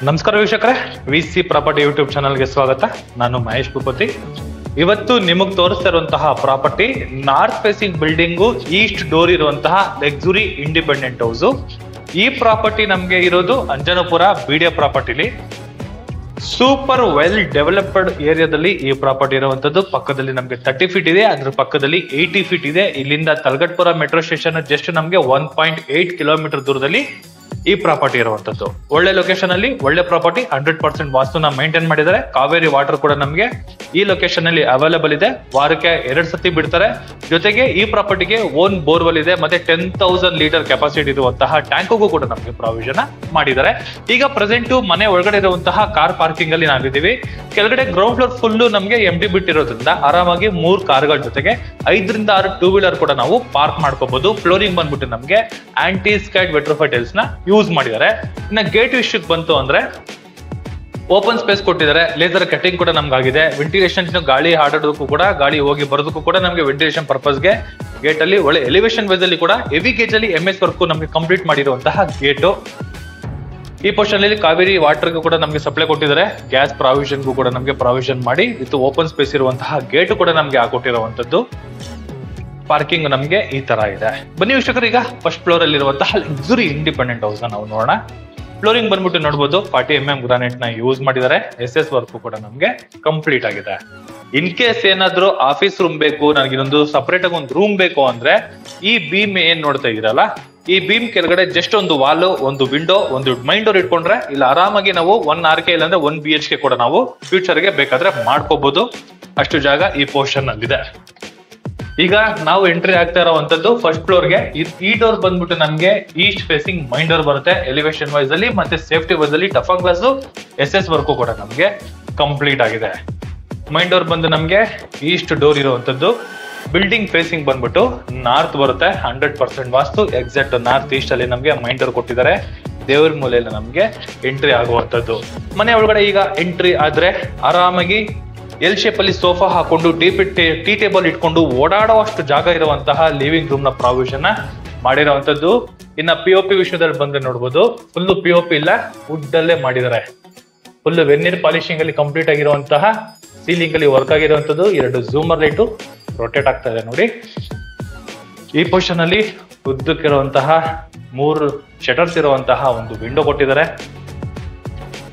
ನಮಸ್ಕಾರ ವೀಕ್ಷಕರೇ, VC property YouTube ಚಾನಲ್ಗೆ ಸ್ವಾಗತ. ನಾನು ಮಹೇಶ್ ಭೂಪತಿ. ಇವತ್ತು ನಿಮಗ್ ತೋರಿಸ್ತಾ ಇರುವಂತಹ property north facing building, east door ಇರುವಂತಹ ಲಕ್ಸುರಿ ಇಂಡಿಪೆಂಡೆಂಟ್ ಹೌಸ್. ಈ ಪ್ರಾಪರ್ಟಿ ನಮ್ಗೆ ಇರೋದು ಅಂಜನಾಪುರ ಬಿಡಿಎ ಪ್ರಾಪರ್ಟಿಲಿ. ಸೂಪರ್ ವೆಲ್ ಡೆವಲಪ್ಡ್ ಏರಿಯಾದಲ್ಲಿ ಈ ಪ್ರಾಪರ್ಟಿ ಇರುವಂತದ್ದು. ಪಕ್ಕದಲ್ಲಿ ನಮ್ಗೆ 30 ಫೀಟ್ ಇದೆ, ಅದ್ರ ಪಕ್ಕದಲ್ಲಿ 80 ಫೀಟ್ ಇದೆ. ಇಲ್ಲಿಂದ ತಲಗಟ್ಪುರ ಮೆಟ್ರೋ ಸ್ಟೇಷನ್ ಜಸ್ಟ್ ನಮ್ಗೆ 1.8 ಕಿಲೋಮೀಟರ್ ದೂರದಲ್ಲಿ ಈ ಪ್ರಾಪರ್ಟಿ ಇರುವಂತದ್ದು. ಒಳ್ಳೆ ಲೊಕೇಶನ್ ಅಲ್ಲಿ ಒಳ್ಳೆ ಪ್ರಾಪರ್ಟಿ, 100% ವಾಸ್ತುನ ಮೇಂಟೈನ್ ಮಾಡಿದ್ದಾರೆ. ಕಾವೇರಿ ವಾಟರ್ ಕೂಡ ನಮ್ಗೆ ಈ ಲೊಕೇಶನ್ ಅಲ್ಲಿ ಅವೈಲೇಬಲ್ ಇದೆ. ವಾರಕ್ಕೆ 2 ಸತಿ ಬಿಡ್ತಾರೆ. ಜೊತೆಗೆ ಈ ಪ್ರಾಪರ್ಟಿಗೆ ಓನ್ ಬೋರ್ವೆಲ್ ಇದೆ, ಮತ್ತೆ 10,000 ಲೀಟರ್ ಕೆಪಾಸಿಟಿ ಇರುವಂತಹ ಟ್ಯಾಂಕ್ಗೂ ಕೂಡ ನಮ್ಗೆ ಪ್ರಾವಿಷನ್ ಮಾಡಿದ್ದಾರೆ. ಈಗ ಪ್ರೆಸೆಂಟ್ ಮನೆ ಒಳಗಡೆ ಇರುವಂತಹ ಕಾರ್ ಪಾರ್ಕಿಂಗ್ ಅಲ್ಲಿ ನಾವಿದ್ದೀವಿ. ಕೆಳಗಡೆ ಗ್ರೌಂಡ್ ಫ್ಲೋರ್ ಫುಲ್ ನಮ್ಗೆ ಎಂಟಿ ಬಿಟ್ಟಿರೋದ್ರಿಂದ ಆರಾಮಾಗಿ 3 ಕಾರ್ಗಳ ಜೊತೆಗೆ 5 ರಿಂದ 6 ಟೂ ವೀಲರ್ ಕೂಡ ನಾವು ಪಾರ್ಕ್ ಮಾಡ್ಕೋಬಹುದು. ಫ್ಲೋರಿಂಗ್ ಬಂದ್ಬಿಟ್ಟು ನಮ್ಗೆ ಆಂಟಿ ಸ್ಕೈಡ್ ವೆಟ್ರೋಫೈ ಟೈಲ್ಸ್ ನ ಯೂಸ್ ಮಾಡಿದ್ದಾರೆ. ಇನ್ನ ಗೇಟ್ ವಿಷಯಕ್ಕೆ ಬಂತು ಅಂದ್ರೆ ಓಪನ್ ಸ್ಪೇಸ್ ಕೊಟ್ಟಿದ್ದಾರೆ. ಲೇಸರ್ ಕಟಿಂಗ್ ಕೂಡ ನಮ್ಗಾಗಿದೆ. ವೆಂಟಿಲೇಷನ್ ಗಾಳಿ ಆಡೋದಕ್ಕೂ ಕೂಡ, ಗಾಳಿ ಹೋಗಿ ಬರೋದಕ್ಕೂ ಕೂಡ ನಮ್ಗೆ ವೆಂಟಿಲೇಷನ್ ಪರ್ಪಸ್ಗೆ ಗೇಟ್ ಅಲ್ಲಿ ಒಳ್ಳೆ ಎಲಿವೇಶನ್ ವೈಸ್ ಅಲ್ಲಿ ಕೂಡ ಹೆವಿ ಗೇಜ್ ಅಲ್ಲಿ MS ವರ್ಕ್ ನಮ್ಗೆ ಕಂಪ್ಲೀಟ್ ಮಾಡಿರುವಂತಹ ಗೇಟು. ಈ ಪೋರ್ಷನ್ ಅಲ್ಲಿ ಕಾವೇರಿ ವಾಟರ್ಗೂ ಕೂಡ ನಮ್ಗೆ ಸಪ್ಲೈ ಕೊಟ್ಟಿದ್ದಾರೆ. ಗ್ಯಾಸ್ ಪ್ರಾವಿಷನ್ಗೂ ಕೂಡ ನಮ್ಗೆ ಪ್ರಾವಿಷನ್ ಮಾಡಿ ವಿತ್ ಓಪನ್ ಸ್ಪೇಸ್ ಇರುವಂತಹ ಗೇಟ್ ಕೂಡ ನಮ್ಗೆ ಹಾಕೊಟ್ಟಿರುವಂತದ್ದು. ಪಾರ್ಕಿಂಗ್ ನಮ್ಗೆ ಈ ತರ ಇದೆ. ಬನ್ನಿ ವೀಕ್ಷಕರು, ಈಗ ಫಸ್ಟ್ ಫ್ಲೋರ್ ಅಲ್ಲಿ ಇರುವಂತಹ ಲಕ್ಸುರಿ ಇಂಡಿಪೆಂಡೆಂಟ್ ಹೌಸ್ ನಾವು ನೋಡೋಣ. ಫ್ಲೋರಿಂಗ್ ಬಂದ್ಬಿಟ್ಟು ನೋಡಬಹುದು 40 mm ಗ್ರಾನೈಟ್ ನ ಯೂಸ್ ಮಾಡಿದ್ದಾರೆ. SS ವರ್ಕ್ ಕೂಡ ನಮ್ಗೆ ಕಂಪ್ಲೀಟ್ ಆಗಿದೆ. ಇನ್ ಕೇಸ್ ಏನಾದ್ರು ಆಫೀಸ್ ರೂಮ್ ಬೇಕು, ನನಗೆ ಇನ್ನೊಂದು ಸಪರೇಟ್ ಆಗಿ ಒಂದು ರೂಮ್ ಬೇಕು ಅಂದ್ರೆ ಈ ಬೀಮ್ ಏನ್ ನೋಡ್ತಾ ಇದೀರಲ್ಲ, ಈ ಬೀಮ್ ಕೆಳಗಡೆ ಜಸ್ಟ್ ಒಂದು ವಾಲ್, ಒಂದು ವಿಂಡೋ, ಒಂದು ಮೈನ್ ಡೋರ್ ಇಟ್ಕೊಂಡ್ರೆ ಇಲ್ಲ ಆರಾಮಾಗಿ ನಾವು 1 RK ಇಲ್ಲಾಂದ್ರೆ 1 BHK ಕೂಡ ನಾವು ಫ್ಯೂಚರ್ ಗೆ ಬೇಕಾದ್ರೆ ಮಾಡ್ಕೋಬಹುದು. ಅಷ್ಟು ಜಾಗ ಈ ಪೋರ್ಷನ್ ಅಲ್ಲಿದೆ. ಈಗ ನಾವು ಎಂಟ್ರಿ ಆಗ್ತಾ ಇರೋವಂಥದ್ದು ಫಸ್ಟ್ ಫ್ಲೋರ್ ಗೆ. ಈ ಡೋರ್ ಬಂದ್ಬಿಟ್ಟು ನಮ್ಗೆ ಈಸ್ಟ್ ಫೇಸಿಂಗ್ ಮೈನ್ ಡೋರ್ ಬರುತ್ತೆ. ಎಲಿವೇಶನ್ ವೈಸ್ ಅಲ್ಲಿ ಮತ್ತೆ ಸೇಫ್ಟಿ ವೈಸ್ ಅಲ್ಲಿ ಟಫನ್ ಗ್ಲಾಸ್ SS ವರ್ಕು ಕೂಡ ನಮ್ಗೆ ಕಂಪ್ಲೀಟ್ ಆಗಿದೆ. ಮೈನ್ ಡೋರ್ ಬಂದು ನಮ್ಗೆ ಈಸ್ಟ್ ಡೋರ್ ಇರುವಂತದ್ದು. ಬಿಲ್ಡಿಂಗ್ ಫೇಸಿಂಗ್ ಬಂದ್ಬಿಟ್ಟು ನಾರ್ತ್ ಬರುತ್ತೆ. 100% ವಾಸ್ತು. ಎಕ್ಸಾಕ್ಟ್ ನಾರ್ತ್ ಈಸ್ಟ್ ಅಲ್ಲಿ ನಮ್ಗೆ ಮೈನ್ ಡೋರ್ ಕೊಟ್ಟಿದ್ದಾರೆ. ದೇವ್ರ ಮೂಲೆಯಲ್ಲಿ ನಮ್ಗೆ ಎಂಟ್ರಿ ಆಗುವಂತದ್ದು. ಮನೆ ಒಳಗಡೆ ಈಗ ಎಂಟ್ರಿ ಆದ್ರೆ ಆರಾಮಾಗಿ ಎಲ್ ಶೇಪ್ ಅಲ್ಲಿ ಸೋಫಾ ಹಾಕೊಂಡು ಟೀ ಟೇಬಲ್ ಇಟ್ಕೊಂಡು ಓಡಾಡುವಷ್ಟು ಜಾಗ ಇರುವಂತಹ ಲಿವಿಂಗ್ ರೂಮ್ ನ ಪ್ರಾವಿಷನ್ ಮಾಡಿರುವಂತದ್ದು. ಇನ್ನ POP ವಿಷಯದಲ್ಲಿ ಬಂದ್ರೆ ನೋಡ್ಬೋದು, ಫುಲ್ POP ಇಲ್ಲ, ವುಡ್ ಅಲ್ಲೇ ಮಾಡಿದ್ದಾರೆ. ಫುಲ್ ವೆನ್ನೀರ್ ಪಾಲಿಶಿಂಗ್ ಅಲ್ಲಿ ಕಂಪ್ಲೀಟ್ ಆಗಿರುವಂತಹ, ಸೀಲಿಂಗ್ ಅಲ್ಲಿ ವರ್ಕ್ ಆಗಿರುವಂತದ್ದು. 2 ಝೂಮರ್ ಲೈಟ್ ರೊಟೇಟ್ ಆಗ್ತಾ ಇದೆ ನೋಡಿ. ಈ ಪೊಸಿಷನ್ ಅಲ್ಲಿ ಉದ್ದಕ್ಕಿರುವಂತಹ 3 ಶಟರ್ಸ್ ಇರುವಂತಹ ಒಂದು ವಿಂಡೋ ಕೊಟ್ಟಿದ್ದಾರೆ.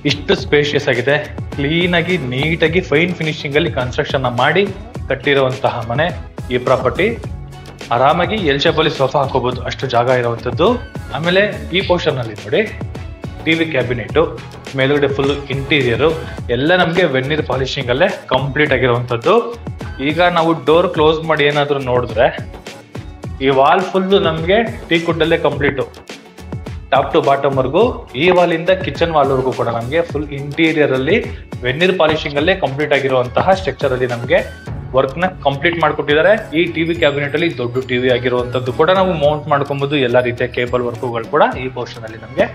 ಇಷ್ಟು ಸ್ಪೇಷಿಯಸ್ ಆಗಿದೆ. ಕ್ಲೀನ್ ಆಗಿ ನೀಟಾಗಿ ಫೈನ್ ಫಿನಿಶಿಂಗ್ ಅಲ್ಲಿ ಕನ್ಸ್ಟ್ರಕ್ಷನ್ ಮಾಡಿ ಕಟ್ಟಿರುವಂತಹ ಮನೆ ಈ ಪ್ರಾಪರ್ಟಿ. ಆರಾಮಾಗಿ ಎಲ್ ಶೇಪ್ ಅಲ್ಲಿ ಸೋಫಾ ಹಾಕೋಬಹುದು, ಅಷ್ಟು ಜಾಗ ಇರುವಂತದ್ದು. ಆಮೇಲೆ ಈ ಪೋರ್ಷನ್ ಅಲ್ಲಿ ನೋಡಿ TV ಕ್ಯಾಬಿನೆಟ್, ಮೇಲ್ಗಡೆ ಫುಲ್ ಇಂಟೀರಿಯರ್ ಎಲ್ಲ ನಮ್ಗೆ ವೆನ್ನೀರ್ ಪಾಲಿಶಿಂಗ್ ಅಲ್ಲೇ ಕಂಪ್ಲೀಟ್ ಆಗಿರುವಂತದ್ದು. ಈಗ ನಾವು ಡೋರ್ ಕ್ಲೋಸ್ ಮಾಡಿ ಏನಾದ್ರು ನೋಡಿದ್ರೆ ಈ ವಾಲ್ ಫುಲ್ ನಮ್ಗೆ ಟೀಕುಡ್ ಅಲ್ಲೇ ಕಂಪ್ಲೀಟ್, ಟಾಪ್ ಟು ಬಾಟಮ್ ವರ್ಗು. ಈ ವಾಲ್ ಇಂದ ಕಿಚನ್ ವಾಲ್ ವರ್ಗು ಕೂಡ ನಮ್ಗೆ ಫುಲ್ ಇಂಟೀರಿಯರ್ ಅಲ್ಲಿ ವೆನ್ನೀರ್ ಪಾಲಿಶಿಂಗ್ ಅಲ್ಲೇ ಕಂಪ್ಲೀಟ್ ಆಗಿರುವಂತಹ ಸ್ಟ್ರಕ್ಚರ್ ಅಲ್ಲಿ ನಮ್ಗೆ ವರ್ಕ್ ನ ಕಂಪ್ಲೀಟ್ ಮಾಡ್ಕೊಟ್ಟಿದ್ದಾರೆ. ಈ TV ಕ್ಯಾಬಿನೆಟ್ ಅಲ್ಲಿ ದೊಡ್ಡ TV ಆಗಿರುವಂತದ್ದು ಕೂಡ ನಾವು ಮೌಂಟ್ ಮಾಡ್ಕೊಬಹುದು. ಎಲ್ಲಾ ರೀತಿಯ ಕೇಬಲ್ ವರ್ಕುಗಳು ಕೂಡ ಈ ಪೋರ್ಷನ್ ಅಲ್ಲಿ ನಮ್ಗೆ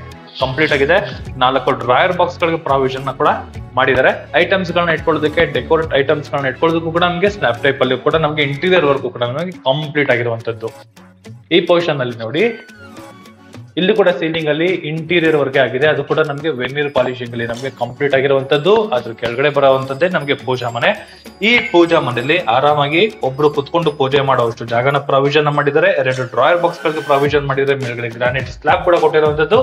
ಕಂಪ್ಲೀಟ್ ಆಗಿದೆ. 4 ಡ್ರಾಯರ್ ಬಾಕ್ಸ್ ಗಳಿಗೆ ಪ್ರಾವಿಷನ್ ಕೂಡ ಮಾಡಿದ್ದಾರೆ. ಐಟಮ್ಸ್ ಗಳನ್ನ ಇಟ್ಕೊಳ್ಳೋದಕ್ಕೆ, ಡೆಕೋರೇಟ್ ಐಟಮ್ಸ್ ಗಳನ್ನ ಇಟ್ಕೊಳ್ಳೋದಕ್ಕೂ ಕೂಡ ನಮ್ಗೆ ಸ್ನ್ಯಾಪ್ ಟೈಪ್ ಅಲ್ಲಿ ಕೂಡ ನಮ್ಗೆ ಇಂಟೀರಿಯರ್ ವರ್ಕ್ ಕೂಡ ನಮಗೆ ಕಂಪ್ಲೀಟ್ ಆಗಿರುವಂತದ್ದು. ಈ ಪೋರ್ಷನ್ ಅಲ್ಲಿ ನೋಡಿ, ಇಲ್ಲಿ ಕೂಡ ಸೀಲಿಂಗ್ ಅಲ್ಲಿ ಇಂಟೀರಿಯರ್ ವರ್ಕ್ ಆಗಿದೆ. ಅದು ಕೂಡ ನಮ್ಗೆ ವೆನ್ನೀರ್ ಪಾಲಿಶಿಂಗ್ ಅಲ್ಲಿ ನಮ್ಗೆ ಕಂಪ್ಲೀಟ್ ಆಗಿರುವಂತದ್ದು. ಅದ್ರ ಕೆಳಗಡೆ ಬರುವಂತದ್ದೇ ನಮ್ಗೆ ಪೂಜಾ ಮನೆ. ಈ ಪೂಜಾ ಮನೆಯಲ್ಲಿ ಆರಾಮಾಗಿ ಒಬ್ರು ಕುತ್ಕೊಂಡು ಪೂಜೆ ಮಾಡುವಷ್ಟು ಜಾಗನ ಪ್ರಾವಿಷನ್ ಮಾಡಿದ್ದಾರೆ. 2 ಡ್ರಾಯರ್ ಬಾಕ್ಸ್ ಗಳಿಗೆ ಪ್ರಾವಿಷನ್ ಮಾಡಿದ್ದಾರೆ. ಮೇಲ್ಗಡೆ ಗ್ರಾನೈಟ್ ಸ್ಲಾಬ್ ಕೂಡ ಕೊಟ್ಟಿರುವಂತದ್ದು.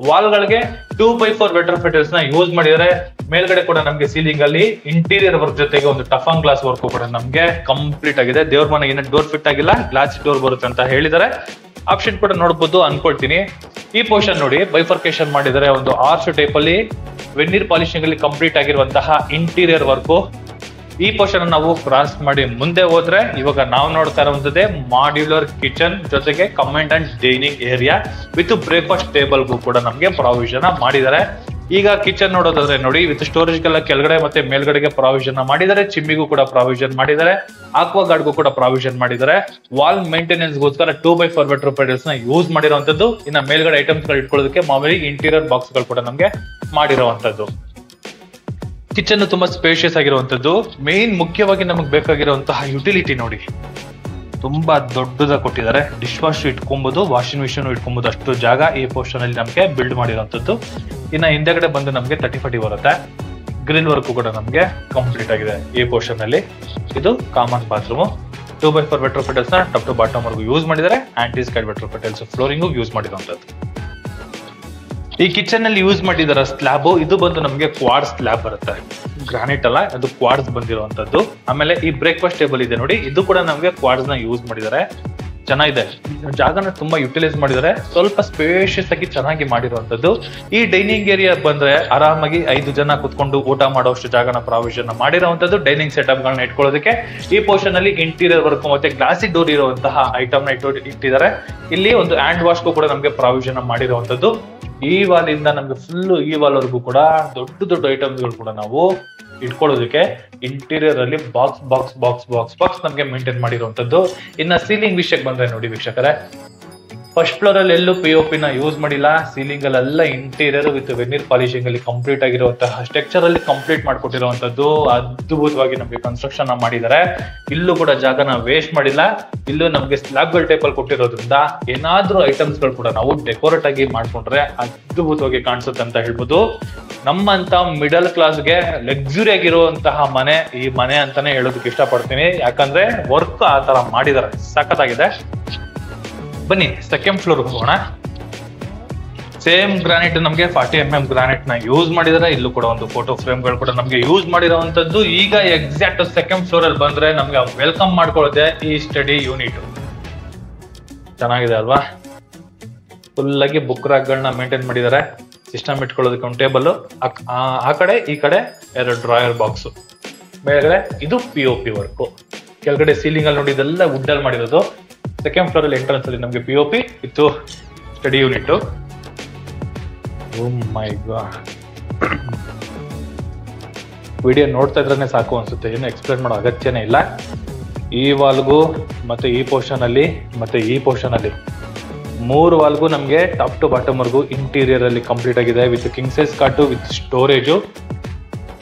ವಾಲ್ ಗಳಿಗೆ 2x4 ವೆಟ್ರೋಫೈ ಟೈಲ್ಸ್ ನ ಯೂಸ್ ಮಾಡಿದ್ದಾರೆ. ಮೇಲ್ಗಡೆ ಕೂಡ ನಮ್ಗೆ ಸೀಲಿಂಗ್ ಅಲ್ಲಿ ಇಂಟೀರಿಯರ್ ವರ್ಕ್ ಜೊತೆಗೆ ಒಂದು ಟಫನ್ ಗ್ಲಾಸ್ ವರ್ಕ್ ಕೂಡ ನಮ್ಗೆ ಕಂಪ್ಲೀಟ್ ಆಗಿದೆ. ದೇವ್ರ ಮನೆಗೆ ಏನೇ ಡೋರ್ ಫಿಟ್ ಆಗಿಲ್ಲ, ಗ್ಲಾಸ್ ಡೋರ್ ಬರುತ್ತೆ ಅಂತ ಹೇಳಿದ್ದಾರೆ. ಆಪ್ಷನ್ ಕೂಡ ನೋಡಬಹುದು ಅನ್ಕೊಳ್ತೀನಿ. ಈ ಪೋರ್ಷನ್ ನೋಡಿ ಬೈಫರ್ಕೇಶನ್ ಮಾಡಿದರೆ ಒಂದು ಆರ್ಚ್ ಟೈಪ್ ಅಲ್ಲಿ ವೆನ್ನೀರ್ ಪಾಲಿಶಿಂಗ್ ಅಲ್ಲಿ ಕಂಪ್ಲೀಟ್ ಆಗಿರುವಂತಹ ಇಂಟೀರಿಯರ್ ವರ್ಕ್. ಈ ಪೋರ್ಷನ್ ನಾವು ಕ್ರಾಸ್ ಮಾಡಿ ಮುಂದೆ ಹೋದ್ರೆ ಇವಾಗ ನಾವು ನೋಡ್ತಾ ಇರುವಂತದ್ದೇ ಮಾಡ್ಯುಲರ್ ಕಿಚನ್ ಜೊತೆಗೆ ಕಮೆಂಡ್ and dining area with breakfast ಟೇಬಲ್ಗೂ ಕೂಡ ನಮ್ಗೆ ಪ್ರಾವಿಷನ್ ಮಾಡಿದ್ದಾರೆ. ಈಗ ಕಿಚನ್ ನೋಡೋದಾದ್ರೆ ನೋಡಿ, ವಿತ್ ಸ್ಟೋರೇಜ್ ಗೆಲ್ಲ ಕೆಳಗಡೆ ಮತ್ತೆ ಮೇಲ್ಗಡೆಗೆ ಪ್ರಾವಿಷನ್ ಮಾಡಿದ್ದಾರೆ. ಚಿಮ್ಮಿಗೂ ಕೂಡ ಪ್ರಾವಿಷನ್ ಮಾಡಿದ್ದಾರೆ. ಆಕ್ವಾ ಗಾರ್ಡ್ಗೂ ಕೂಡ ಪ್ರಾವಿಷನ್ ಮಾಡಿದ್ದಾರೆ. ವಾಲ್ ಮೇಂಟೆನೆನ್ಸ್ ಗೋಸ್ಕರ 2x4 ವೆಟ್ರೋಫೈ ಟೈಲ್ಸ್ ನ ಯೂಸ್ ಮಾಡಿರುವಂತದ್ದು. ಇನ್ನ ಮೇಲ್ಗಡೆ ಐಟಮ್ಸ್ ಗಳು ಇಟ್ಕೊಳ್ಳೋದಕ್ಕೆ ಮಾಮೂಲಿ ಇಂಟೀರಿಯರ್ ಬಾಕ್ಸ್ ಗಳು ಕೂಡ ನಮ್ಗೆ ಮಾಡಿರುವಂತದ್ದು. ಕಿಚನ್ ತುಂಬಾ ಸ್ಪೇಷಿಯಸ್ ಆಗಿರುವಂತದ್ದು. ಮೇನ್ ಮುಖ್ಯವಾಗಿ ನಮಗೆ ಬೇಕಾಗಿರುವಂತಹ ಯುಟಿಲಿಟಿ ನೋಡಿ, ತುಂಬಾ ದೊಡ್ಡದಾಗಿ ಕೊಟ್ಟಿದ್ದಾರೆ. ಡಿಶ್ ವಾಶ್ ಇಟ್ಕೊಬಹುದು, ವಾಷಿಂಗ್ ಮಿಷಿನ್ ಇಟ್ಕೊಬಹುದು, ಅಷ್ಟು ಜಾಗ ಈ ಪೋರ್ಷನ್ ಅಲ್ಲಿ ನಮಗೆ ಬಿಲ್ಡ್ ಮಾಡಿರುವಂತದ್ದು. ಇನ್ನ ಹಿಂದೆಗಡೆ ಬಂದು ನಮಗೆ 30-40 ಬರುತ್ತೆ. ಗ್ರಿಲ್ ವರ್ಕ್ ಕೂಡ ನಮಗೆ ಕಂಪ್ಲೀಟ್ ಆಗಿದೆ ಈ ಪೋರ್ಷನ್ ಅಲ್ಲಿ. ಇದು ಕಾಮನ್ ಬಾತ್ರೂಮ್. 2x4 ವೆಟ್ರೋಫಿಟಲ್ಸ್ ನ ಟಾಪ್ ಟು ಬಾಟಮ್ ವರ್ಗೂ ಯೂಸ್ ಮಾಡಿದ್ದಾರೆ. Anti skid vitrified tiles flooring use ಮಾಡಿರುವಂತದ್ದು. ಈ ಕಿಚನ್ ಅಲ್ಲಿ ಯೂಸ್ ಮಾಡಿದಾರ ಸ್ಲ್ಯಾಬ್, ಇದು ಬಂದು ನಮಗೆ ಕ್ವಾಡ್ ಸ್ಲ್ಯಾಬ್ ಬರುತ್ತೆ, ಗ್ರಾನೈಟ್ ಅಲ್ಲ, ಅದು ಕ್ವಾಡ್ಸ್ ಬಂದಿರುವಂತದ್ದು. ಆಮೇಲೆ ಈ ಬ್ರೇಕ್ಫಾಸ್ಟ್ ಟೇಬಲ್ ಇದೆ ನೋಡಿ, ಇದು ಕೂಡ ನಮಗೆ ಕ್ವಾಡ್ಸ್ ನ ಯೂಸ್ ಮಾಡಿದ್ದಾರೆ. ಚೆನ್ನಾಗಿದೆ, ಜಾಗನ ತುಂಬಾ ಯುಟಿಲೈಸ್ ಮಾಡಿದ್ದಾರೆ, ಸ್ವಲ್ಪ ಸ್ಪೇಷಿಯಸ್ ಆಗಿ ಚೆನ್ನಾಗಿ ಮಾಡಿರುವಂತದ್ದು. ಈ ಡೈನಿಂಗ್ ಏರಿಯಾ ಬಂದ್ರೆ ಆರಾಮಾಗಿ 5 ಜನ ಕುತ್ಕೊಂಡು ಊಟ ಮಾಡೋಷ್ಟು ಜಾಗನ ಪ್ರಾವಿಷನ್ ಮಾಡಿರುವಂತದ್ದು. ಡೈನಿಂಗ್ ಸೆಟಪ್ ಗಳನ್ನ ಇಟ್ಕೊಳ್ಳೋದಕ್ಕೆ ಈ ಪೋರ್ಷನ್ ಅಲ್ಲಿ ಇಂಟೀರಿಯರ್ ವರ್ಕ್ ಮತ್ತೆ ಗ್ಲಾಸಿ ಡೋರ್ ಇರುವಂತಹ ಐಟಮ್ ನ ಇಟ್ಟಿದ್ದಾರೆ. ಇಲ್ಲಿ ಒಂದು ಹ್ಯಾಂಡ್ ವಾಶ್ ಕೂಡ ನಮಗೆ ಪ್ರಾವಿಷನ್ ಮಾಡಿರುವಂತದ್ದು. ಈ ವಾಲ್ ಇಂದ ನಮ್ಗೆ ಫುಲ್ ಈ ವಾಲ್ ವರ್ಗೂ ಕೂಡ ದೊಡ್ಡ ದೊಡ್ಡ ಐಟಮ್ಸ್ ಗಳು ಕೂಡ ನಾವು ಇಟ್ಕೊಳ್ಳೋದಕ್ಕೆ ಇಂಟೀರಿಯರ್ ಅಲ್ಲಿ box box box box box ನಮ್ಗೆ ಮೇಂಟೈನ್ ಮಾಡಿರುವಂತದ್ದು. ಇನ್ನ ಸೀಲಿಂಗ್ ವಿಷಯಕ್ಕೆ ಬಂದ್ರೆ ನೋಡಿ ವೀಕ್ಷಕರೇ, ಫಸ್ಟ್ ಫ್ಲೋರ್ ಅಲ್ಲಿ ಎಲ್ಲೂ POP ನ ಯೂಸ್ ಮಾಡಿಲ್ಲ. ಸೀಲಿಂಗ್ ಅಲ್ಲೆಲ್ಲ ಇಂಟೀರಿಯರ್ ವಿತ್ ವೆನಿರ್ ಪಾಲಿಶಿಂಗ್ ಅಲ್ಲಿ ಕಂಪ್ಲೀಟ್ ಆಗಿರುವಂತಹ ಸ್ಟ್ರಕ್ಚರ್ ಅಲ್ಲಿ ಕಂಪ್ಲೀಟ್ ಮಾಡ್ಕೊಟ್ಟಿರುವಂತದ್ದು. ಅದ್ಭುತವಾಗಿ ನಮ್ಗೆ ಕನ್ಸ್ಟ್ರಕ್ಷನ್ ಮಾಡಿದ್ದಾರೆ. ಇಲ್ಲೂ ಕೂಡ ಜಾಗನ ವೇಸ್ಟ್ ಮಾಡಿಲ್ಲ. ಇಲ್ಲೂ ನಮ್ಗೆ ಸ್ಲ್ಯಾಬ್ ಗಳ ಟೈಪ್ ಅಲ್ಲಿ ಕೊಟ್ಟಿರೋದ್ರಿಂದ ಏನಾದ್ರೂ ಐಟಮ್ಸ್ ಗಳು ಕೂಡ ನಾವು ಡೆಕೋರೇಟ್ ಆಗಿ ಮಾಡ್ಕೊಂಡ್ರೆ ಅದ್ಭುತವಾಗಿ ಕಾಣಿಸುತ್ತೆ ಅಂತ ಹೇಳ್ಬೋದು. ನಮ್ಮಂತ ಮಿಡಲ್ ಕ್ಲಾಸ್ಗೆ ಲಕ್ಸುರಿ ಆಗಿರುವಂತಹ ಮನೆ ಈ ಮನೆ ಅಂತಾನೆ ಹೇಳೋದಕ್ಕೆ ಇಷ್ಟಪಡ್ತೀನಿ. ಯಾಕಂದ್ರೆ ವರ್ಕ್ ಆ ತರ ಮಾಡಿದ್ದಾರೆ, ಸಖತ್ತಾಗಿದೆ. ಬನ್ನಿ ಸೆಕೆಂಡ್ ಫ್ಲೋರ್ ಹೋಗೋಣ. ಸೇಮ್ ಗ್ರಾನೈಟ್ ನಮಗೆ 40 mm ಗ್ರಾನೈಟ್ ನ ಯೂಸ್ ಮಾಡಿದರೆ. ಇಲ್ಲೂ ಕೂಡ ಒಂದು ಫೋಟೋ ಫ್ರೇಮ್ ಗಳು ಕೂಡ ನಮಗೆ ಯೂಸ್ ಮಾಡಿರುವಂತದ್ದು. ಈಗ ಎಕ್ಸಾಕ್ಟ್ ಸೆಕೆಂಡ್ ಫ್ಲೋರ್ ಅಲ್ಲಿ ಬಂದ್ರೆ ನಮ್ಗೆ ವೆಲ್ಕಮ್ ಮಾಡ್ಕೊಳ್ಳೋದೆ ಈ ಸ್ಟಡಿ ಯೂನಿಟ್. ಚೆನ್ನಾಗಿದೆ ಅಲ್ವಾ? ಫುಲ್ ಆಗಿ ಬುಕ್ ರಾಕ್ ಗಳನ್ನ ಮೇಂಟೈನ್ ಮಾಡಿದ್ದಾರೆ. ಸಿಸ್ಟಮ್ ಇಟ್ಕೊಳ್ಳೋದಕ್ಕೆ ಒಂದು ಟೇಬಲ್, ಆ ಕಡೆ ಈ ಕಡೆ 2 ಡ್ರಾಯರ್ ಬಾಕ್ಸ್. ಮೇಲ್ಗಡೆ ಇದು POP ವರ್ಕ್. ಕೆಳಗಡೆ ಸೀಲಿಂಗ್ ಅಲ್ಲಿ ನೋಡಿ ಇದೆಲ್ಲ ವುಡ್ ಅಲ್ಲಿ ಮಾಡಿರೋದು. ಸೆಕೆಂಡ್ ಫ್ಲೋರ್ ಅಲ್ಲಿ ಎಂಟ್ರೆನ್ಸ್ ಅಲ್ಲಿ ನಮಗೆ POP ಇತ್ತು, ಸ್ಟಡಿ ಯೂನಿಟ್. ಓ ಮೈ ಗಾಡ್, ವಿಡಿಯೋ ನೋಡ್ತಾ ಇದ್ರೇನೆ ಸಾಕು ಅನ್ಸುತ್ತೆ, ಏನು ಎಕ್ಸ್ಪ್ಲೇನ್ ಮಾಡೋ ಅಗತ್ಯನೇ ಇಲ್ಲ. ಈ ವಾಲ್ಗೂ ಮತ್ತೆ ಈ ಪೋರ್ಷನ್ ಅಲ್ಲಿ ಮತ್ತೆ ಈ ಪೋರ್ಷನ್ ಅಲ್ಲಿ 3 ವಾಲ್ಗೂ ನಮಗೆ ಟಾಪ್ ಟು ಬಾಟಮ್ ವರ್ಗೂ ಇಂಟೀರಿಯರ್ ಅಲ್ಲಿ ಕಂಪ್ಲೀಟ್ ಆಗಿದೆ. ವಿತ್ ಕಿಂಗ್ ಸೈಜ್ ಕಾಟು ವಿತ್ ಸ್ಟೋರೇಜು.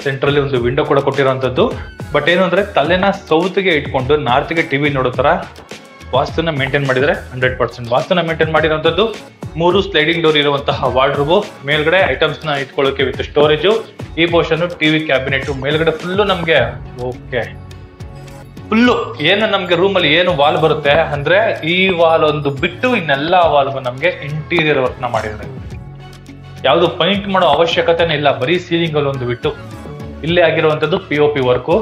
ಸೆಂಟ್ರಲ್ಲಿ ಒಂದು ವಿಂಡೋ ಕೂಡ ಕೊಟ್ಟಿರುವಂತದ್ದು. ಬಟ್ ಏನು ಅಂದ್ರೆ ತಲೆನ ಸೌತ್ಗೆ ಇಟ್ಕೊಂಡು ನಾರ್ತ್ಗೆ ಟಿವಿ ನೋಡೋ ತರ ವಾಸ್ತುನ ಮೇಂಟೈನ್ ಮಾಡಿದರೆ. 100% ವಾಸ್ತುನ ಮೇಂಟೈನ್ ಮಾಡಿರುವಂತದ್ದು. 3 ಸ್ಲೈಡಿಂಗ್ ಡೋರ್ ಇರುವಂತಹ ವಾರ್ಡ್ರೋಬ್, ಮೇಲ್ಗಡೆ ಐಟಮ್ಸ್ ನ ಇಟ್ಕೊಳ್ಳೋಕೆ ವಿತ್ ಸ್ಟೋರೇಜು. ಈ ಪೋರ್ಷನ್ ಟಿವಿ ಕ್ಯಾಬಿನೆಟ್, ಮೇಲ್ಗಡೆ ಫುಲ್ಲು ನಮ್ಗೆ ಓಕೆ ಫುಲ್ಲು ಏನು ನಮ್ಗೆ ರೂಮ್ ಅಲ್ಲಿ ಏನು ವಾಲ್ ಬರುತ್ತೆ ಅಂದ್ರೆ ಈ ವಾಲ್ ಒಂದು ಬಿಟ್ಟು ಇನ್ನೆಲ್ಲ ವಾಲ್ಗೂ ನಮ್ಗೆ ಇಂಟೀರಿಯರ್ ವರ್ಕ್ ನ ಮಾಡಿದ್ದಾರೆ. ಯಾವ್ದು ಪೈಂಟ್ ಮಾಡೋ ಅವಶ್ಯಕತೆನೇ ಇಲ್ಲ, ಬರೀ ಸೀಲಿಂಗ್ ಅಲ್ಲಿ ಒಂದು ಬಿಟ್ಟು ಇಲ್ಲೇ ಆಗಿರುವಂತದ್ದು POP ವರ್ಕ್.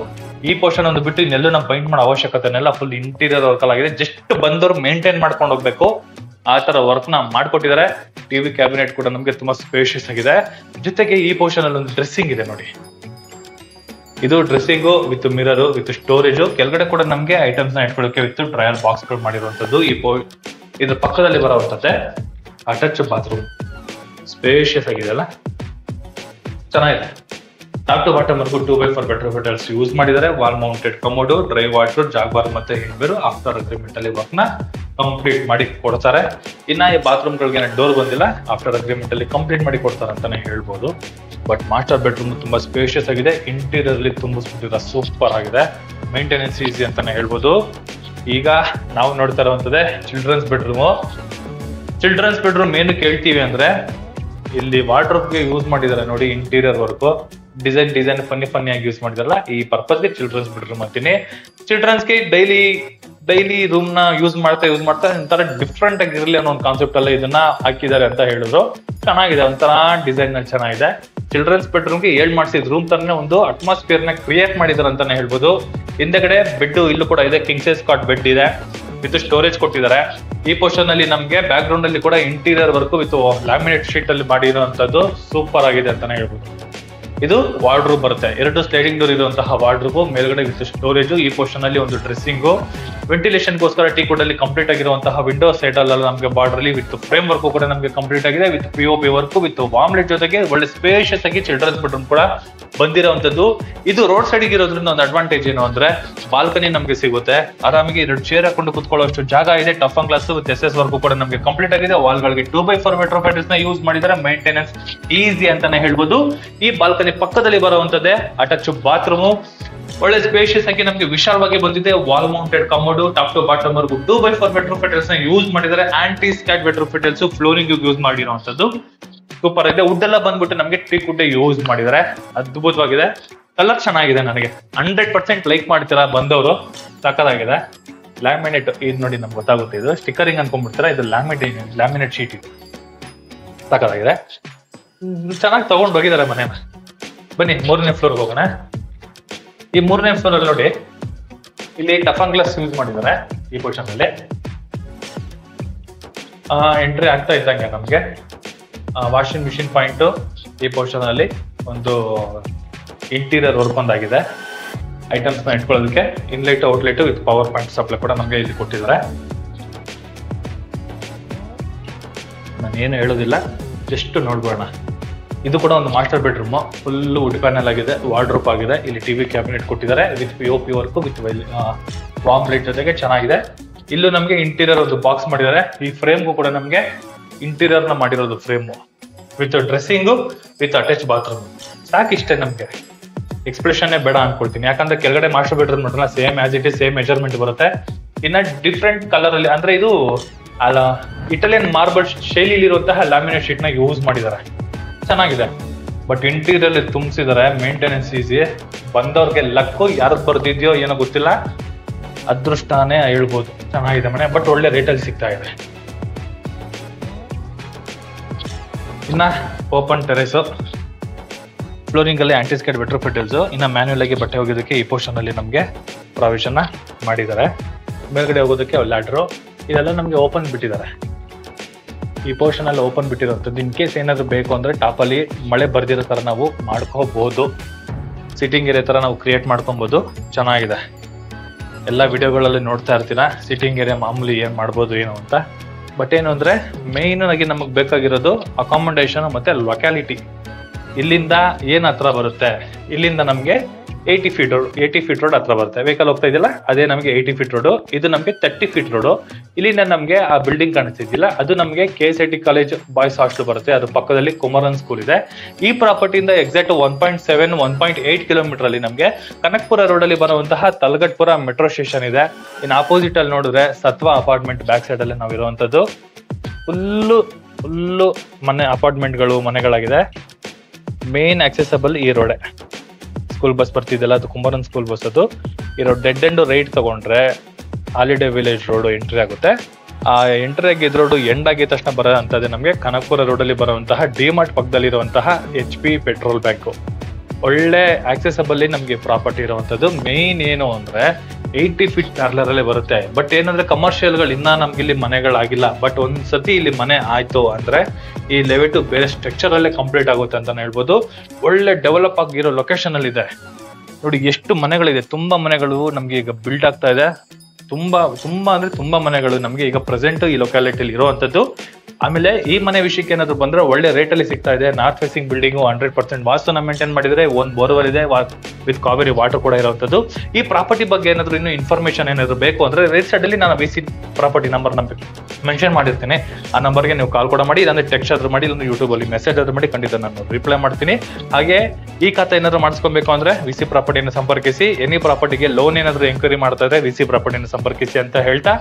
ಈ ಪೋರ್ಷನ್ ಒಂದು ಬಿಟ್ಟು ಇನ್ನೆಲ್ಲೂ ನಾವು ಪೈಂಟ್ ಮಾಡೋ ಅವಶ್ಯಕತೆನೆಲ್ಲ ಫುಲ್ ಇಂಟೀರಿಯರ್ ವರ್ಕ್ ಆಗಿದೆ. ಜಸ್ಟ್ ಬಂದವರು ಮೇಂಟೈನ್ ಮಾಡ್ಕೊಂಡು ಹೋಗ್ಬೇಕು, ಆ ತರ ವರ್ಕ್ ನ ಮಾಡ್ಕೊಟ್ಟಿದ್ದಾರೆ. ಟಿವಿ ಕ್ಯಾಬಿನೆಟ್ ಕೂಡ ನಮ್ಗೆ ತುಂಬಾ ಸ್ಪೇಷಿಯಸ್ ಆಗಿದೆ. ಜೊತೆಗೆ ಈ ಪೋರ್ಷನ್ ಅಲ್ಲಿ ಒಂದು ಡ್ರೆಸ್ಸಿಂಗ್ ಇದೆ ನೋಡಿ, ಇದು dressing with mirror with storage. ಕೆಳಗಡೆ ಕೂಡ ನಮ್ಗೆ ಐಟಮ್ಸ್ ನ ಇಟ್ಕೊಳ್ಳೋಕೆ ವಿತ್ ಡ್ರಯರ್ ಬಾಕ್ಸ್ ಗಳು ಮಾಡಿರುವಂತದ್ದು. ಇದ್ರ ಪಕ್ಕದಲ್ಲಿ ಬರುವಂತದ್ದೇ ಅಟ್ಯಾಚ್ ಬಾತ್ರೂಮ್. ಸ್ಪೇಷಿಯಸ್ ಆಗಿದೆ ಅಲ್ಲ, ಚೆನ್ನಾಗಿದೆ. ಟಾಪ್ ಟು ಬಾಟಮ್ ವರ್ಗೂ 2x4 ವೆಟ್ರೋಫಿಟಲ್ಸ್ ಯೂಸ್ ಮಾಡಿದ್ದಾರೆ. Wall mounted commode, dry water, Jaguar ಮತ್ತೆ ಹಿಂಡ್ಬೇರು ಆಫ್ಟರ್ ಅಗ್ರಿಮೆಂಟ್ ಅಲ್ಲಿ ವರ್ಕ್ ನ ಕಂಪ್ಲೀಟ್ ಮಾಡಿ ಕೊಡ್ತಾರೆ. ಇನ್ನ ಈ ಬಾತ್ರೂಮ್ ಗಳಿಗೆ ಡೋರ್ ಬಂದಿಲ್ಲ, ಆಫ್ಟರ್ ಅಗ್ರಿಮೆಂಟ್ ಅಲ್ಲಿ ಕಂಪ್ಲೀಟ್ ಮಾಡಿ ಕೊಡ್ತಾರೆ ಅಂತಾನೆ ಹೇಳ್ಬೋದು. ಬಟ್ ಮಾಸ್ಟರ್ ಬೆಡ್ರೂಮ್ ತುಂಬಾ ಸ್ಪೇಷಿಯಸ್ ಆಗಿದೆ. ಇಂಟೀರಿಯರ್ ಅಲ್ಲಿ ತುಂಬಿಸ್ಬಿಟ್ಟಿರೋ ಸೂಪರ್ ಆಗಿದೆ. ಮೇಂಟೆನೆನ್ಸ್ ಈಸಿ ಅಂತಾನೆ ಹೇಳ್ಬೋದು. ಈಗ ನಾವು ನೋಡ್ತಾ ಇರುವಂತದ್ದೇ ಚಿಲ್ಡ್ರನ್ಸ್ ಬೆಡ್ರೂಮ್. ಚಿಲ್ಡ್ರನ್ಸ್ ಬೆಡ್ರೂಮ್ ಏನು ಕೇಳ್ತೀವಿ ಅಂದ್ರೆ ಇಲ್ಲಿ ವಾರ್ಡ್ರೋಬ್ಗೆ ಯೂಸ್ ಮಾಡಿದ್ದಾರೆ ನೋಡಿ ಇಂಟೀರಿಯರ್ ವರ್ಕ್. ಡಿಸೈನ್ ಫನ್ನಿ ಆಗಿ ಯೂಸ್ ಮಾಡಿದಾರಲ್ಲ, ಈ ಪರ್ಪಸ್ಗೆ ಚಿಲ್ಡ್ರನ್ಸ್ ಬೆಡ್ರೂಮ್ ಅಂತೀನಿ. ಚಿಲ್ಡ್ರನ್ಸ್ಗೆ ಡೈಲಿ ರೂಮ್ ನ ಯೂಸ್ ಮಾಡ್ತಾ ಒಂಥರ ಡಿಫ್ರೆಂಟ್ ಆಗಿರಲಿ ಅನ್ನೋ ಒಂದು ಕಾನ್ಸೆಪ್ಟ್ ಅಲ್ಲ ಇದನ್ನ ಹಾಕಿದ್ದಾರೆ ಅಂತ ಹೇಳಿದ್ರು. ಚೆನ್ನಾಗಿದೆ, ಒಂಥರ ಡಿಸೈನ್ ನಲ್ಲಿ ಚೆನ್ನಾಗಿದೆ. ಚಿಲ್ಡ್ರನ್ಸ್ ಬೆಡ್ರೂಮ್ಗೆ ಮಾಡಿಸಿದ ರೂಮ್ ತರನೇ ಒಂದು ಅಟ್ಮಾಸ್ಫಿಯರ್ ನ ಕ್ರಿಯೇಟ್ ಮಾಡಿದಾರೆ ಅಂತಾನೆ ಹೇಳ್ಬೋದು. ಹಿಂದೆಗಡೆ ಬೆಡ್ ಇಲ್ಲೂ ಕೂಡ ಇದೆ, ಕಿಂಗ್ ಸೈಜ್ ಕಾಟ್ ಬೆಡ್ ಇದೆ ವಿತ್ ಸ್ಟೋರೇಜ್ ಕೊಟ್ಟಿದ್ದಾರೆ. ಈ ಪೋರ್ಷನ್ ಅಲ್ಲಿ ನಮ್ಗೆ ಬ್ಯಾಕ್ ಗ್ರೌಂಡ್ ಅಲ್ಲಿ ಕೂಡ interior work with laminate sheet ಅಲ್ಲಿ ಮಾಡಿರುವಂತದ್ದು ಸೂಪರ್ ಆಗಿದೆ ಅಂತಾನೆ ಹೇಳ್ಬೋದು. ಇದು ವಾರ್ಡ್ರೂಬ್ ಬರುತ್ತೆ, 2 ಸ್ಲೈಡಿಂಗ್ ಡೋರ್ ಇರುವಂತಹ ವಾರ್ಡ್ರೂಬ್, ಮೇಲ್ಗಡೆ ವಿತ್ ಸ್ಟೋರೇಜ್. ಈ ಪೋರ್ಷನ್ ಅಲ್ಲಿ ಒಂದು ಡ್ರೆಸ್ಸಿಂಗು, ವೆಂಟಿಲೇಷನ್ಗೋಸ್ಕರ ಟೀ ಕುಡ್ ಅಲ್ಲಿ ಕಂಪ್ಲೀಟ್ ಆಗಿರುವಂತಹ ವಿಂಡೋ ಸೈಡ್ ಅಲ್ಲಿ ನಮಗೆ ಬಾರ್ಡರ್ ಅಲ್ಲಿ ವಿತ್ ಫ್ರೇಮ್ ವರ್ಕ್ ಕೂಡ ನಮಗೆ ಕಂಪ್ಲೀಟ್ ಆಗಿದೆ. ವಿತ್ POP ವರ್ಕ್ ವಿತ್ ವಾಮ್ಲೆಟ್ ಜೊತೆಗೆ ಒಳ್ಳೆ ಸ್ಪೇಷಿಯಸ್ ಆಗಿ ಚಿಲ್ಡ್ರನ್ಸ್ ಬೆಡ್ರೂಮ್ ಕೂಡ ಬಂದಿರುವಂತದ್ದು. ಇದು ರೋಡ್ ಸೈಡ್ ಇರೋದ್ರಿಂದ ಒಂದು ಅಡ್ವಾಂಟೇಜ್ ಏನು ಅಂದ್ರೆ ಬಾಲ್ಕನಿ ನಮಗೆ ಸಿಗುತ್ತೆ. ಆರಾಮಿಗೆ 2 ಚೇರ್ ಹಾಕೊಂಡು ಕುತ್ಕೊಳ್ಳೋಷ್ಟು ಜಾಗ ಇದೆ. Tough and glass with SS work ಕೂಡ ನಮಗೆ ಕಂಪ್ಲೀಟ್ ಆಗಿದೆ. ವಾಲ್ ಗಳಿಗೆ 2x4 ವೆಟ್ರೋಫೈಟಲ್ಸ್ ನ ಯೂಸ್ ಮಾಡಿದರೆ. ಮೇಂಟೆನೆನ್ಸ್ ಈಸಿ ಅಂತಾನೆ ಹೇಳ್ಬೋದು. ಈ ಬಾಲ್ಕನಿ ಪಕ್ಕದಲ್ಲಿ ಬರುವಂತದ್ದೇ ಅಟ್ಯಾಚ್ ಬಾತ್ರೂಮ್. ಒಳ್ಳೆ ಸ್ಪೇಷಿಯಸ್ ಆಗಿ ನಮಗೆ ವಿಶಾಲವಾಗಿ ಬಂದಿದೆ. Wall mounted commode top to bottom ವರ್ಗು 2x4 ವೆಟ್ರೋಫಿಟಲ್ಸ್ ನ ಯೂಸ್ ಮಾಡಿದರೆ. Anti skid vitrified tiles flooring use ಮಾಡಿರುವಂತದ್ದು ಸೂಪರ್ ಇದೆ. ವುಡ್ ಎಲ್ಲ ಬಂದ್ಬಿಟ್ಟು ನಮಗೆ ಟೀಕ್ ವುಡ್ ಯೂಸ್ ಮಾಡಿದ್ದಾರೆ, ಅದ್ಭುತವಾಗಿದೆ. ಕಲರ್ ಚೆನ್ನಾಗಿದೆ, ನನಗೆ 100% ಲೈಕ್ ಮಾಡ್ತೀರಾ ಬಂದವರು. ಸಕ್ಕತ್ತಾಗಿದೆ. ಲ್ಯಾಮಿನೇಟ್ ಇದು ನೋಡಿ ನಮ್ಗೆ ಗೊತ್ತಾಗುತ್ತೆ, ಇದು ಸ್ಟಿಕರಿಂಗ್ ಅನ್ಕೊಂಡ್ಬಿಡ್ತೀರಾ, ಇದು ಲ್ಯಾಮಿನೇಟ್ ಶೀಟ್ ಇದು. ಸಕ್ಕತ್ತಾಗಿದೆ, ಚೆನ್ನಾಗಿ ತಗೊಂಡ್ ಹೋಗಿದ್ದಾರೆ ಮನೇನ. ಬನ್ನಿ 3ನೇ ಫ್ಲೋರ್ ಹೋಗೋಣ. ಈ 3ನೇ ಫ್ಲೋರ್ ಅಲ್ಲಿ ನೋಡಿ, ಇಲ್ಲಿ ಟಫನ್ ಗ್ಲಾಸ್ ಯೂಸ್ ಮಾಡಿದ್ದಾರೆ ಈ ಪೊಸಿಷನ್ ಅಲ್ಲಿ. ಎಂಟ್ರಿ ಆಗ್ತಾ ಇದ್ದಂಗೆ ನಮ್ಗೆ ವಾಷಿಂಗ್ ಮಿಷಿನ್ ಪಾಯಿಂಟ್ ಈ ಪೊಸಿಷನ್ ಅಲ್ಲಿ ಒಂದು ಇಂಟೀರಿಯರ್ ವರ್ಕ್ ಒಂದಾಗಿದೆ. ಐಟಮ್ಸ್ ನ ಇಟ್ಕೊಳ್ಳೋದಕ್ಕೆ inlet outlet with power point supply ಕೂಡ ನಮ್ಗೆ ಇಲ್ಲಿ ಕೊಟ್ಟಿದ್ದಾರೆ. ನಾನು ಏನು ಹೇಳೋದಿಲ್ಲ, ಜಸ್ಟ್ ನೋಡ್ಬೋಣ. ಇದು ಕೂಡ ಒಂದು master bedroom, full wood panel ಆಗಿದೆ, ವಾರ್ಡ್ರೋಬ್ ಆಗಿದೆ. ಇಲ್ಲಿ ಟಿವಿ ಕ್ಯಾಬಿನೆಟ್ ಕೊಟ್ಟಿದ್ದಾರೆ with POP work with warm light ಜೊತೆಗೆ ಚೆನ್ನಾಗಿದೆ. ಇಲ್ಲೂ ನಮ್ಗೆ ಇಂಟೀರಿಯರ್ ಒಂದು ಬಾಕ್ಸ್ ಮಾಡಿದ್ದಾರೆ. ಈ ಫ್ರೇಮ್ಗೂ ಕೂಡ ನಮ್ಗೆ ಇಂಟೀರಿಯರ್ ನ ಮಾಡಿರೋದು frame with dressing with attach bathroom. ಸಾಕಿಷ್ಟೇ, ನಮ್ಗೆ ಎಕ್ಸ್ಪ್ರೆಷನ್ ಬೇಡ ಅನ್ಕೊಳ್ತೀನಿ. ಯಾಕಂದ್ರೆ ಕೆಳಗಡೆ ಮಾಸ್ಟರ್ ಬೆಡ್ರೂಮ್ ನೋಡೋಣ, same as it is same measurement ಬರುತ್ತೆ. ಇನ್ನ ಡಿಫ್ರೆಂಟ್ ಕಲರ್ ಅಲ್ಲಿ, ಅಂದ್ರೆ ಇದು ಅಲ್ಲ ಇಟಾಲಿಯನ್ ಮಾರ್ಬಲ್ ಶೈಲಿಲಿರುವಂತಹ ಲ್ಯಾಮಿನೇಟ್ ಶೀಟ್ ನ ಯೂಸ್ ಮಾಡಿದ್ದಾರೆ. ಚೆನ್ನಾಗಿದೆ, ಬಟ್ ಇಂಟೀರಿಯರ್ ತುಂಬಿಸಿದ್ದಾರೆ. Maintenance easy. ಬಂದವ್ರಿಗೆ ಲಕ್ಕು, ಯಾರು ಬರ್ದಿದ್ಯೋ ಏನೋ ಗೊತ್ತಿಲ್ಲ, ಅದೃಷ್ಟನೇ ಹೇಳ್ಬೋದು. ಚೆನ್ನಾಗಿದೆ ಮನೆ, ಬಟ್ ಒಳ್ಳೆ ರೇಟಲ್ಲಿ ಸಿಗ್ತಾ ಇದೆ. ಇನ್ನ ಓಪನ್ ಟೆರೇಸ್, ಫ್ಲೋರಿಂಗ್ ಅಲ್ಲಿ ಆಂಟಿಸ್ಕೇಟ್ ವೆಟ್ರೋಫಿಟಲ್ಸ್. ಇನ್ನ ಮ್ಯಾನ್ಯುಯಲ್ ಆಗಿ ಬಟ್ಟೆ ಹೋಗೋದಕ್ಕೆ ಈ ಪೋರ್ಷನ್ ಅಲ್ಲಿ ನಮ್ಗೆ ಪ್ರಾವಿಷನ್ ಮಾಡಿದ್ದಾರೆ. ಮೇಲ್ಗಡೆ ಹೋಗೋದಕ್ಕೆ ಲ್ಯಾಡ್ರು, ಇದೆಲ್ಲ ನಮ್ಗೆ ಓಪನ್ ಬಿಟ್ಟಿದ್ದಾರೆ. ಈ ಪೋರ್ಷನ್ ಅಲ್ಲಿ ಓಪನ್ ಬಿಟ್ಟಿರೋಂಥದ್ದು. ಇನ್ ಕೇಸ್ ಏನಾದ್ರು ಬೇಕು ಅಂದ್ರೆ ಟಾಪ್ ಅಲ್ಲಿ ಮಳೆ ಬರ್ದಿರೋ ತರ ನಾವು ಮಾಡ್ಕೋಬಹುದು. ಸಿಟ್ಟಿಂಗ್ ಏರಿಯಾ ತರ ನಾವು ಕ್ರಿಯೇಟ್ ಮಾಡ್ಕೊಬಹುದು. ಚೆನ್ನಾಗಿದೆ. ಎಲ್ಲ ವಿಡಿಯೋಗಳಲ್ಲಿ ನೋಡ್ತಾ ಇರ್ತೀರಾ ಸಿಟ್ಟಿಂಗ್ ಏರಿಯಾ ಮಾಮೂಲಿ ಏನ್ ಮಾಡ್ಬೋದು ಏನು ಅಂತ. ಬಟ್ ಏನು ಅಂದ್ರೆ ಮೇನ್ ಆಗಿ ನಮಗ್ ಬೇಕಾಗಿರೋದು ಅಕಾಮಡೇಷನ್ ಮತ್ತೆ ಲೊಕ್ಯಾಲಿಟಿ. ಇಲ್ಲಿಂದ ಏನ್ ಹತ್ರ ಬರುತ್ತೆ, ಇಲ್ಲಿಂದ ನಮ್ಗೆ 80 ಫೀಟ್ ರೋಡ್ ಹತ್ರ ಬರುತ್ತೆ. ವೆಹಿಕಲ್ ಹೋಗ್ತಾ ಇದೆಯಲ್ಲ, ಅದೇ ನಮಗೆ 80 ಫೀಟ್ ರೋಡ್. ಇದು ನಮಗೆ 30 ಫೀಟ್ ರೋಡ್. ಇಲ್ಲಿಂದ ನಮ್ಗೆ ಆ ಬಿಲ್ಡಿಂಗ್ ಕಾಣಿಸ್ತಿದ್ದಿಲ್ಲ, ಅದು ನಮಗೆ KSIT ಕಾಲೇಜ್ ಬಾಯ್ಸ್ ಹಾಸ್ಟೆಲ್ ಬರುತ್ತೆ. ಅದ್ರ ಪಕ್ಕದಲ್ಲಿ ಕುಮರನ್ ಸ್ಕೂಲ್ ಇದೆ. ಈ ಪ್ರಾಪರ್ಟಿಯಿಂದ ಎಕ್ಸಾಕ್ಟ್ 1.7 1.8 ಕಿಲೋಮೀಟರ್ ಅಲ್ಲಿ ನಮ್ಗೆ ಕನಕ್ಪುರ ರೋಡ್ ಅಲ್ಲಿ ಬರುವಂತಹ ತಲಗಟ್ಪುರ ಮೆಟ್ರೋ ಸ್ಟೇಷನ್ ಇದೆ. ಇನ್ನು ಆಪೋಸಿಟ್ ಅಲ್ಲಿ ನೋಡಿದ್ರೆ ಸತ್ವ ಅಪಾರ್ಟ್ಮೆಂಟ್ ಬ್ಯಾಕ್ ಸೈಡ್ ಅಲ್ಲಿ ನಾವು ಇರುವಂತದ್ದು. ಫುಲ್ಲು ಅಪಾರ್ಟ್ಮೆಂಟ್ಗಳು ಮನೆಗಳಾಗಿದೆ. ಮೇನ್ ಆಕ್ಸೆಸಬಲ್ ಈ ರೋಡೆ. ಸ್ಕೂಲ್ ಬಸ್ ಬರ್ತಿದ್ದಲ್ಲ, ಅದು ಕುಂಬರನ್ ಸ್ಕೂಲ್ ಬಸ್. ಅದು ಇರೋ ಡೆಡ್ ಎಂಡ್ ರೈಟ್ ತಗೊಂಡ್ರೆ ಹಾಲಿಡೇ ವಿಲೇಜ್ ರೋಡ್ ಎಂಟ್ರಿ ಆಗುತ್ತೆ. ಆ ಎಂಟ್ರಿ ಆಗಿ ರೋಡ್ ಎಂಡ್ ಆಗಿದ ತಕ್ಷಣ ಬರೋ ಅಂತದೇ ನಮಗೆ ಕನಕಪುರ ರೋಡ್ ಅಲ್ಲಿ ಬರುವಂತಹ ಡಿಮಾರ್ಟ್ ಪಕ್ಕದಲ್ಲಿ ಇರುವಂತಹ HP ಪೆಟ್ರೋಲ್ ಬ್ಯಾಂಕ್. ಒಳ್ಳೆ ಆಕ್ಸೆಸಬಲ್ ನಮ್ಗೆ ಪ್ರಾಪರ್ಟಿ ಇರುವಂತದ್ದು. ಮೇನ್ ಏನು ಅಂದ್ರೆ 80 ಫೀಟ್ ಪ್ಯಾರ್ಲರ್ ಅಲ್ಲೇ ಬರುತ್ತೆ. ಬಟ್ ಏನಂದ್ರೆ ಕಮರ್ಷಿಯಲ್ಗಳು ಇನ್ನ ನಮ್ಗೆ ಇಲ್ಲಿ ಮನೆಗಳಾಗಿಲ್ಲ. ಬಟ್ ಒಂದ್ಸತಿ ಇಲ್ಲಿ ಮನೆ ಆಯ್ತು ಅಂದ್ರೆ ಈ ಲೆವೆಟು ಬೇರೆ ಸ್ಟ್ರಕ್ಚರ್ ಅಲ್ಲೇ ಕಂಪ್ಲೀಟ್ ಆಗುತ್ತೆ ಅಂತಾನೆ ಹೇಳ್ಬೋದು. ಒಳ್ಳೆ ಡೆವಲಪ್ ಆಗಿರೋ ಲೊಕೇಶನ್ ಅಲ್ಲಿ ಇದೆ. ನೋಡಿ ಎಷ್ಟು ಮನೆಗಳಿದೆ, ತುಂಬಾ ಮನೆಗಳು ನಮ್ಗೆ ಈಗ ಬಿಲ್ಡ್ ಆಗ್ತಾ ಇದೆ. ತುಂಬಾ ಅಂದ್ರೆ ತುಂಬಾ ಮನೆಗಳು ನಮ್ಗೆ ಈಗ ಪ್ರೆಸೆಂಟ್ ಈ ಲೊಕ್ಯಾಲಿಟಿಯಲ್ಲಿ ಇರುವಂತದ್ದು. ಆಮೇಲೆ ಈ ಮನೆ ವಿಷಯಕ್ಕೆ ಏನಾದ್ರು ಬಂದ್ರೆ ಒಳ್ಳೆ ರೇಟ್ ಅಲ್ಲಿ ಸಿಗ್ತಾ ಇದೆ. ನಾರ್ತ್ ಫೇಸಿಂಗ್ ಬಿಲ್ಡಿಂಗ್ 100% ವಾಸ್ತುನ ಮೇಂಟೈನ್ ಮಾಡಿದ್ರೆ. ಒಂದು ಬೋರ್ವೆಲ್ ಇದೆ ವಿತ್ ಕಾವೇರಿ ವಾಟರ್ ಕೂಡ ಇರುವಂತದ್ದು. ಈ ಪ್ರಾಪರ್ಟಿ ಬಗ್ಗೆ ಏನಾದ್ರು ಇನ್ನು ಇನ್ಫಾರ್ಮೇಶನ್ ಏನಾದ್ರು ಬೇಕು ಅಂದ್ರೆ ರೈಟ್ ಸೈಡ್ ಅಲ್ಲಿ ನಾನು VC ಪ್ರಾಪರ್ಟಿ ನಂಬರ್ ಮೆನ್ಷನ್ ಮಾಡಿರ್ತೀನಿ. ಆ ನಂಬರ್ಗೆ ನೀವು ಕಾಲ್ ಕೂಡ ಮಾಡಿ, ಇಲ್ಲಾಂದ್ರೆ ಟೆಕ್ಸ್ಟ್ ಆದ್ರೂ ಮಾಡಿ, ಇಲ್ಲೊಂದು ಯೂಟ್ಯೂಬ್ ಅಲ್ಲಿ ಮೆಸೇಜ್ ಆದ್ರೂ ಮಾಡಿ, ಖಂಡಿತ ನಾನು ರಿಪ್ಲೈ ಮಾಡ್ತೀನಿ. ಹಾಗೆ ಈ ಖಾತೆ ಏನಾದ್ರು ಮಾಡಿಸ್ಕೊಬೇಕು ಅಂದ್ರೆ VC ಪ್ರಾಪರ್ಟಿನ ಸಂಪರ್ಕಿಸಿ. ಎನಿ ಪ್ರಾಪರ್ಟಿಗೆ ಲೋನ್ ಏನಾದ್ರು ಎಂಕ್ವೈರಿ ಮಾಡ್ತಾ ಇದ್ರೆ VC ಪ್ರಾಪರ್ಟಿನ ಸಂಪರ್ಕಿಸಿ ಅಂತ ಹೇಳ್ತಾ,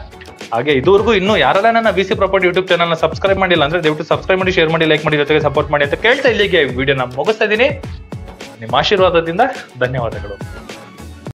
ಹಾಗೆ ಇದುವರೆಗೂ ಇನ್ನು ಯಾರೆಲ್ಲ ನನ್ನ VC ಪ್ರಾಪರ್ಟಿ ಯೂಟ್ಯೂಬ್ ಚಾನಲ್ ನ ಸಬ್ಸ್ಕ್ರೈಬ್ ಮಾಡಿಲ್ಲ ಅಂದ್ರೆ ದಯವಿಟ್ಟು ಸಬ್ಸ್ಕ್ರೈಬ್ ಮಾಡಿ, ಶೇರ್ ಮಾಡಿ, ಲೈಕ್ ಮಾಡಿ, ಜೊತೆಗೆ ಸಪೋರ್ಟ್ ಮಾಡಿ ಅಂತ ಕೇಳ್ತಾ ಇಲ್ಲಿಗೆ ವಿಡಿಯೋನ ಮುಗಿಸ್ತಾ ಇದ್ದೀನಿ. ನಿಮ್ಮ ಆಶೀರ್ವಾದದಿಂದ ಧನ್ಯವಾದಗಳು.